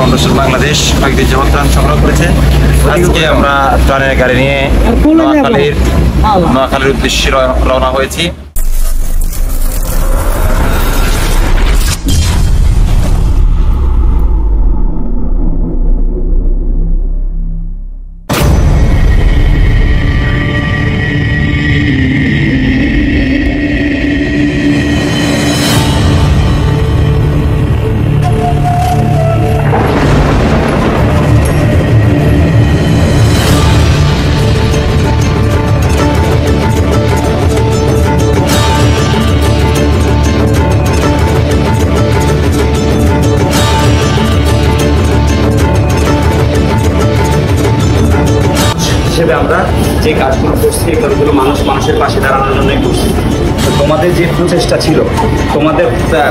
Foundation Bangladesh কয়েকদিন যাবত ত্রাণ সংগ্রহ করেছে। আজকে আমরা ত্রাণের গাড়ি নিয়ে নোয়াখালীর উদ্দেশ্যে রওনা হয়েছি। হিসেবে আমরা যে কাজগুলো করছি এই কাজগুলো মানুষের পাশে দাঁড়ানোর জন্যই করছি। তোমাদের যে প্রচেষ্টা ছিল, তোমাদের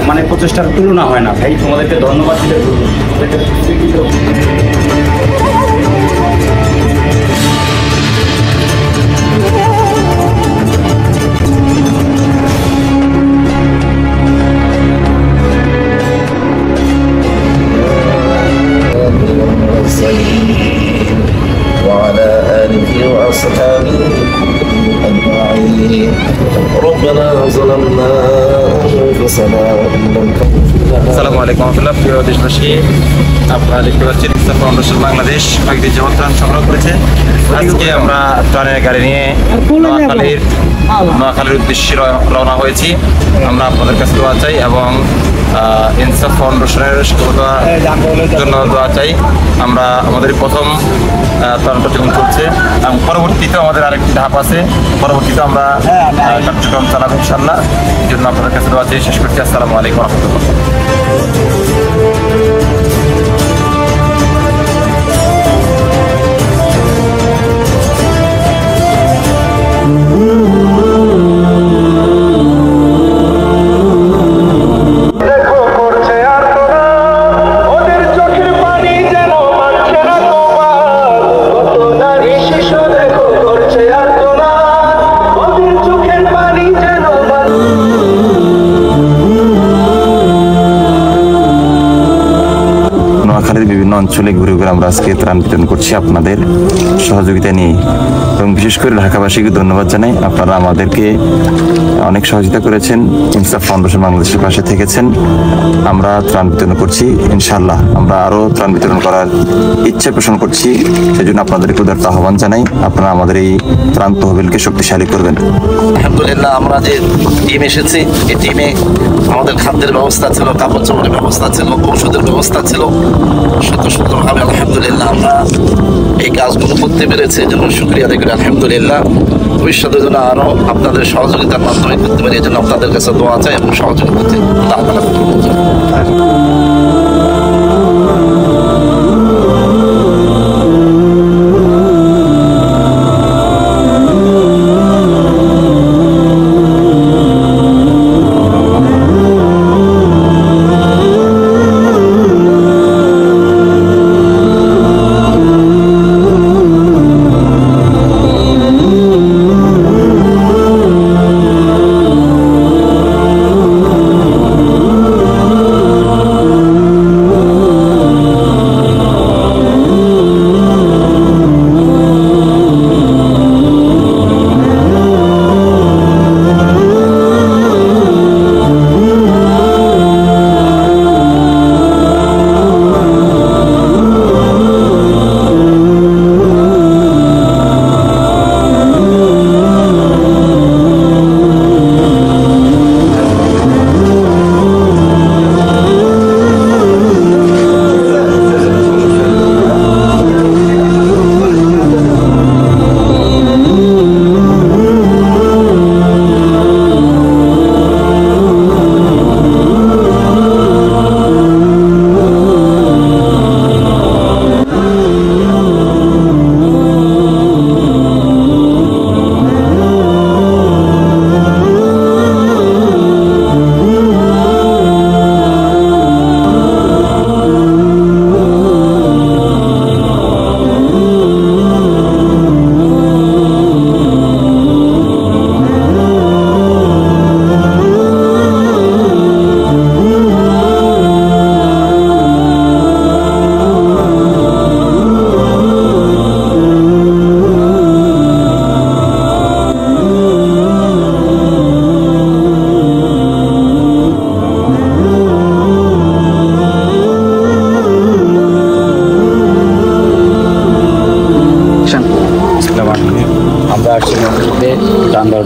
মানে প্রচেষ্টার তুলনা হয় না ভাই। তোমাদেরকে ধন্যবাদ দিতে وعلى آله وأصحابه أجمعين. ربنا ظلمنا أنفسنا وإن لم تغفر لنا. আসসালামু আলাইকুম রহমতুল্লাহ। প্রিয় দেশবাসী, আপনারা দেখতে পাচ্ছেন ইনসাফ ফাউন্ডেশন বাংলাদেশ কয়েকদিন যাবত ত্রাণ সংগ্রহ করেছে। আজকে আমরা ত্রাণের গাড়ি নিয়ে নোয়াখালীর উদ্দেশ্যে রওনা হয়েছি। আমরা আপনাদের কাছে দোয়া চাই এবং ইনসাফ ফাউন্ডেশনের জন্য দোয়া চাই। আমরা আমাদের প্রথম ত্রাণটা যখন চলছে এবং পরবর্তীতে আমাদের আরেকটি ধাপ আছে, পরবর্তীতে আমরা কার্যক্রম চালাবো ইনশাআল্লাহ। এই জন্য আপনাদের কাছে দোয়া চাই। শেষ করছি। আসসালামু আলাইকুম রহমতুল্লাহ। নোয়াখালীর বিভিন্ন অঞ্চলে ঘুরে ঘুরে আমরা আজকে ত্রাণ বিতরণ করছি আপনাদের সহযোগিতা নিয়ে, এবং বিশেষ করে ঢাকাবাসীকে ধন্যবাদ জানাই। আপনারা আমাদেরকে অনেক সহযোগিতা করেছেন, ইনসাফ ফাউন্ডেশন বাংলাদেশের পাশে থেকেছেন। আমরা ত্রাণ বিতরণ করছি, ইনশাআল্লাহ আমরা আরও ত্রাণ বিতরণ করার ইচ্ছে পোষণ করছি। সেজন্য আপনাদেরকে উদারতা আহ্বান জানাই, আপনারা আমাদের এই ত্রাণ তহবিলকে শক্তিশালী করবেন। আলহামদুলিল্লাহ, আমরা যে টিম এসেছি, এই টিমে আমাদের খাদ্যের ব্যবস্থা ছিল, কাপড় চোপড়ের ব্যবস্থা ছিল, ঔষধের ব্যবস্থা ছিল। সুন্দরভাবে আলহামদুলিল্লাহ আমরা এই কাজগুলো করতে পেরেছি, এই জন্য শুকরিয়া আদায় করি আলহামদুলিল্লাহ। ভবিষ্যতের জন্য আরও আপনাদের সহযোগিতার মাধ্যমে করতে পারি, এই জন্য আপনাদের কাছে দোয়া চাই এবং সহযোগিতা চাই। আল্লাহ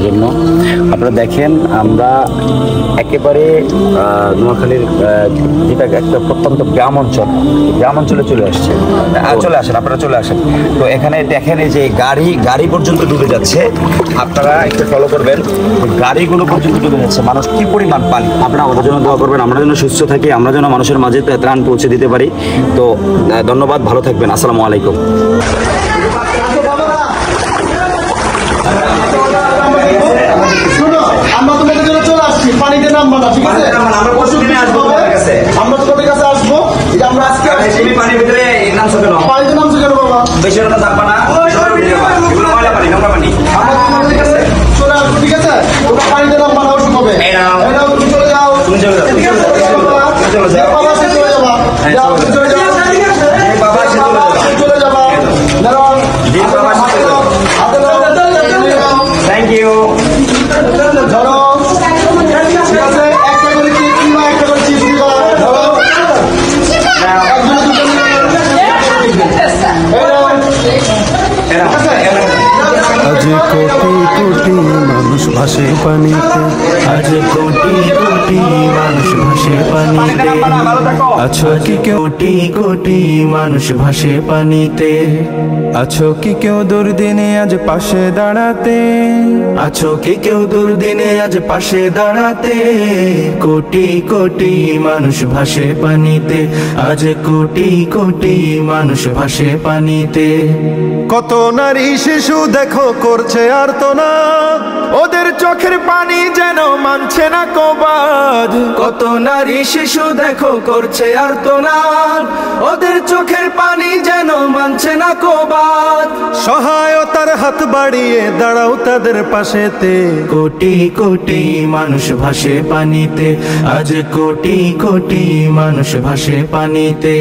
জন্য। আপনারা দেখেন আমরা একেবারে নোয়াখালীর যেটা একটা প্রত্যন্ত গ্রাম অঞ্চলে চলে আসছে। চলে আসেন, আপনারা চলে আসেন। তো এখানে দেখেন এই যে গাড়ি পর্যন্ত ডুবে যাচ্ছে, আপনারা একটু ফলো করবেন। গাড়িগুলো পর্যন্ত ডুবে যাচ্ছে, মানুষ কি পরিমাণ পানি। আপনারা আমাদের জন্য দোয়া করবেন, আমরা যেন সুস্থ থাকি, আমরা যেন মানুষের মাঝে ত্রাণ পৌঁছে দিতে পারি। তো ধন্যবাদ, ভালো থাকবেন, আসসালামু আলাইকুম। আমরা তোমাদের জন্য চলে আসছি, পানিতে নামবো না, ঠিক আছে? আমরা পরশুদিনে আসবো তোমাদের কাছে। আমরা তোমাদের কাছে আসবো, এই যে আমরা আজকে তুমি পানির ভিতরে নামছো কেন? পানিতে নামছো কেন বাবা? বেশি রাতে থাকবা না, এগুলো ময়লা পানি, নোংরা পানি। আমরা তোমাদের কাছে চলে আসবো, ঠিক আছে? তোমরা পানিতে নামবা না, ওষুধ হবে। এই নাও। এই নাও, তুমি চলে যাও। তুমি চলে যাও, ঠিক আছে? চলে যাও। বাবা, সে চলে যাবা। হ্যাঁ, যাও, তুমি চলে যাও। যে বাবা সে চলে যাবে। সে চলে যাবা। দাঁড়াও। যে বাবা সে চলে যাবে। হাতে নাও, হাতে নাও। Thank you. ধরো। ঠিক আছে? একটা করে চিপস দিবা, একটা করে চিপস দিবা। ধরো। একজনে দুটো নিয়ে এই নাও। আজ কোটি কোটি মানুষ ভাসে পানিতে, আজ কোটি কোটি মানুষ ভাসে পানিতে, আছো কি কোটি কোটি মানুষ ভাসে পানিতে, আছো কি কেউ দুর্দিনে আজ পাশে দাঁড়াতে, আছো কি কেউ দুর্দিনে আজ পাশে দাঁড়াতে, কোটি কোটি মানুষ ভাসে পানিতে, আজ কোটি কোটি মানুষ ভাসে পানিতে। কত নারী শিশু দেখো করছে আর্তনা, ওদের চোখের পানি যেন মানছে না কবাদ, কত নারী শিশু দেখো করছে আর্তনা, ওদের চোখের পানি যেন মানছে না কবাদ, সহায়তার হাত বাড়িয়ে দাঁড়াও তাদের পাশেতে, কোটি কোটি মানুষ ভাসে পানিতে, আজ কোটি কোটি মানুষ ভাসে পানিতে।